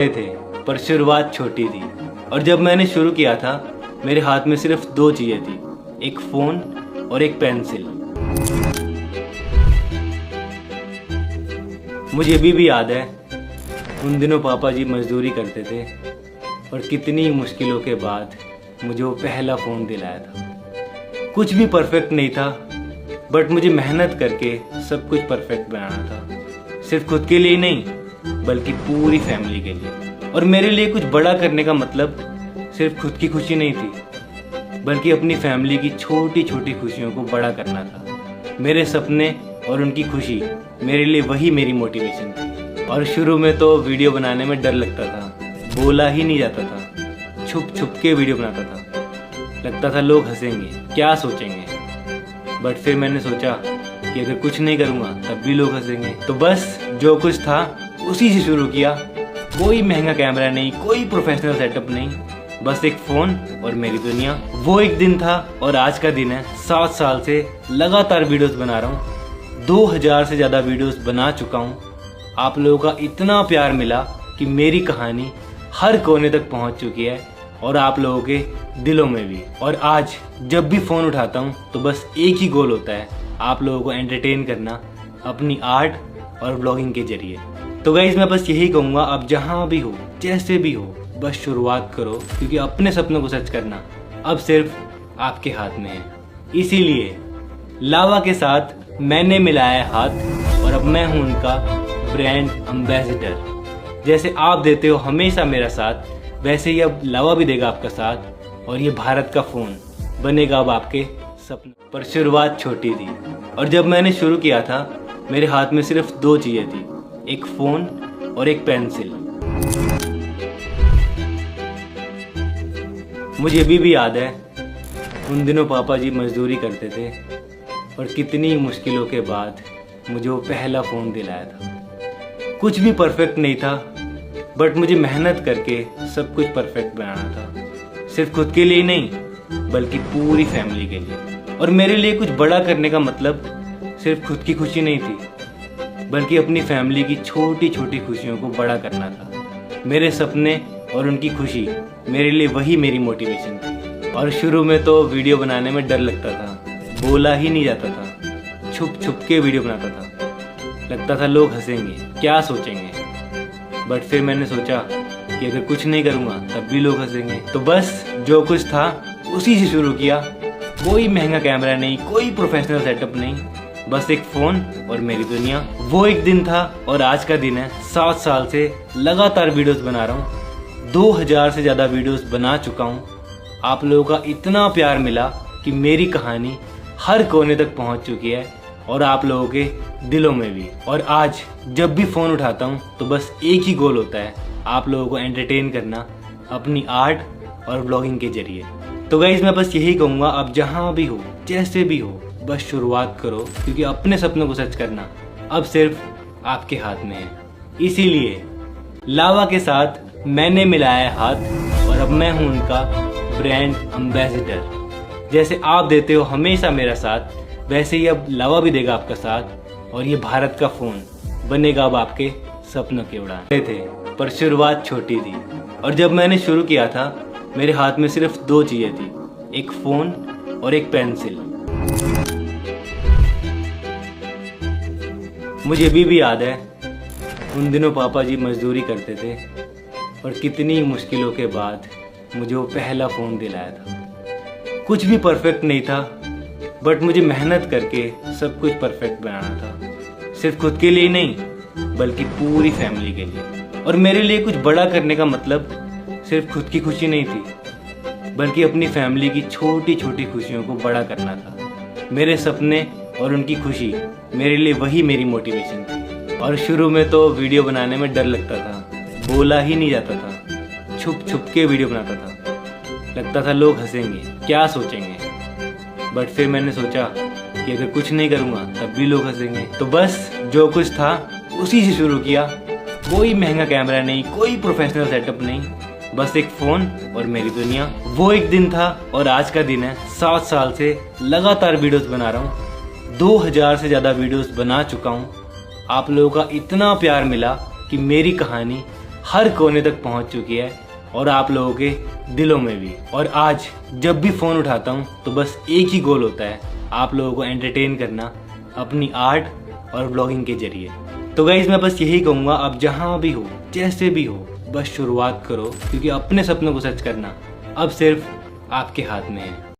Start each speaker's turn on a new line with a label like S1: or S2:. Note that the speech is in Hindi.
S1: थे, पर शुरुआत छोटी थी। और जब मैंने शुरू किया था मेरे हाथ में सिर्फ दो चीज़ें थी, एक फ़ोन और एक पेंसिल। मुझे अभी भी याद है उन दिनों पापा जी मजदूरी करते थे और कितनी मुश्किलों के बाद मुझे वो पहला फ़ोन दिलाया था। कुछ भी परफेक्ट नहीं था, बट मुझे मेहनत करके सब कुछ परफेक्ट बनाना था, सिर्फ खुद के लिए नहीं बल्कि पूरी फैमिली के लिए। और मेरे लिए कुछ बड़ा करने का मतलब सिर्फ खुद की खुशी नहीं थी, बल्कि अपनी फैमिली की छोटी छोटी खुशियों को बड़ा करना था। मेरे सपने और उनकी खुशी मेरे लिए वही मेरी मोटिवेशन थी। और शुरू में तो वीडियो बनाने में डर लगता था, बोला ही नहीं जाता था, छुप छुप के वीडियो बनाता था। लगता था लोग हंसेंगे, क्या सोचेंगे। बट फिर मैंने सोचा कि अगर कुछ नहीं करूँगा तब भी लोग हंसेंगे। तो बस जो कुछ था उसी से शुरू किया। कोई महंगा कैमरा नहीं, कोई प्रोफेशनल सेटअप नहीं, बस एक फ़ोन और मेरी दुनिया। वो एक दिन था और आज का दिन है। 7 साल से लगातार वीडियोस बना रहा हूँ, 2000 से ज़्यादा वीडियोस बना चुका हूँ। आप लोगों का इतना प्यार मिला कि मेरी कहानी हर कोने तक पहुँच चुकी है और आप लोगों के दिलों में भी। और आज जब भी फ़ोन उठाता हूँ तो बस एक ही गोल होता है, आप लोगों को एंटरटेन करना अपनी आर्ट और ब्लॉगिंग के जरिए। तो गाइस मैं बस यही कहूँगा, आप जहाँ भी हो, जैसे भी हो, बस शुरुआत करो, क्योंकि अपने सपनों को सच करना अब सिर्फ आपके हाथ में है। इसीलिए लावा के साथ मैंने मिलाया हाथ और अब मैं हूँ उनका ब्रांड एम्बेसडर। जैसे आप देते हो हमेशा मेरा साथ, वैसे ही अब लावा भी देगा आपका साथ और ये भारत का फ़ोन बनेगा अब आपके सपने। पर शुरुआत छोटी थी और जब मैंने शुरू किया था मेरे हाथ में सिर्फ दो चीज़ें थी, एक फ़ोन और एक पेंसिल। मुझे अभी भी याद है उन दिनों पापा जी मजदूरी करते थे और कितनी मुश्किलों के बाद मुझे वो पहला फ़ोन दिलाया था। कुछ भी परफेक्ट नहीं था, बट मुझे मेहनत करके सब कुछ परफेक्ट बनाना था, सिर्फ खुद के लिए नहीं बल्कि पूरी फैमिली के लिए। और मेरे लिए कुछ बड़ा करने का मतलब सिर्फ खुद की खुशी नहीं थी, बल्कि अपनी फैमिली की छोटी छोटी खुशियों को बड़ा करना था। मेरे सपने और उनकी खुशी मेरे लिए वही मेरी मोटिवेशन थी। और शुरू में तो वीडियो बनाने में डर लगता था, बोला ही नहीं जाता था, छुप छुप के वीडियो बनाता था। लगता था लोग हंसेंगे, क्या सोचेंगे। बट फिर मैंने सोचा कि अगर कुछ नहीं करूँगा तब भी लोग हंसेंगे। तो बस जो कुछ था उसी से शुरू किया। कोई महंगा कैमरा नहीं, कोई प्रोफेशनल सेटअप नहीं, बस एक फ़ोन और मेरी दुनिया। वो एक दिन था और आज का दिन है। 7 साल से लगातार वीडियोस बना रहा हूँ, 2000 से ज़्यादा वीडियोस बना चुका हूँ। आप लोगों का इतना प्यार मिला कि मेरी कहानी हर कोने तक पहुँच चुकी है और आप लोगों के दिलों में भी। और आज जब भी फ़ोन उठाता हूँ तो बस एक ही गोल होता है, आप लोगों को एंटरटेन करना अपनी आर्ट और ब्लॉगिंग के जरिए। तो गाइज मैं बस यही कहूँगा, आप जहाँ भी हो, जैसे भी हो, बस शुरुआत करो, क्योंकि अपने सपनों को सच करना अब सिर्फ आपके हाथ में है। इसीलिए लावा के साथ मैंने मिलाया हाथ और अब मैं हूँ उनका ब्रांड एम्बेसडर। जैसे आप देते हो हमेशा मेरा साथ, वैसे ही अब लावा भी देगा आपका साथ और ये भारत का फ़ोन बनेगा अब आपके सपनों की उड़ान। थे, पर शुरुआत छोटी थी और जब मैंने शुरू किया था मेरे हाथ में सिर्फ दो चीज़ें थी, एक फ़ोन और एक पेंसिल। मुझे अभी भी याद है उन दिनों पापा जी मजदूरी करते थे और कितनी मुश्किलों के बाद मुझे वो पहला फ़ोन दिलाया था। कुछ भी परफेक्ट नहीं था, बट मुझे मेहनत करके सब कुछ परफेक्ट बनाना था, सिर्फ खुद के लिए नहीं बल्कि पूरी फैमिली के लिए। और मेरे लिए कुछ बड़ा करने का मतलब सिर्फ खुद की खुशी नहीं थी, बल्कि अपनी फैमिली की छोटी छोटी खुशियों को बड़ा करना था। मेरे सपने और उनकी खुशी मेरे लिए वही मेरी मोटिवेशन थी। और शुरू में तो वीडियो बनाने में डर लगता था, बोला ही नहीं जाता था, छुप छुप के वीडियो बनाता था। लगता था लोग हंसेंगे, क्या सोचेंगे। बट फिर मैंने सोचा कि अगर कुछ नहीं करूँगा तब भी लोग हंसेंगे। तो बस जो कुछ था उसी से शुरू किया। कोई महंगा कैमरा नहीं, कोई प्रोफेशनल सेटअप नहीं, बस एक फ़ोन और मेरी दुनिया। वो एक दिन था और आज का दिन है। 7 साल से लगातार वीडियोस बना रहा हूँ, 2000 से ज़्यादा वीडियोस बना चुका हूँ। आप लोगों का इतना प्यार मिला कि मेरी कहानी हर कोने तक पहुंच चुकी है और आप लोगों के दिलों में भी। और आज जब भी फ़ोन उठाता हूं तो बस एक ही गोल होता है, आप लोगों को एंटरटेन करना अपनी आर्ट और ब्लॉगिंग के जरिए। तो गाइस मैं बस यही कहूँगा, आप जहाँ भी हो, जैसे भी हो, बस शुरुआत करो, क्योंकि अपने सपनों को सच करना अब सिर्फ आपके हाथ में है।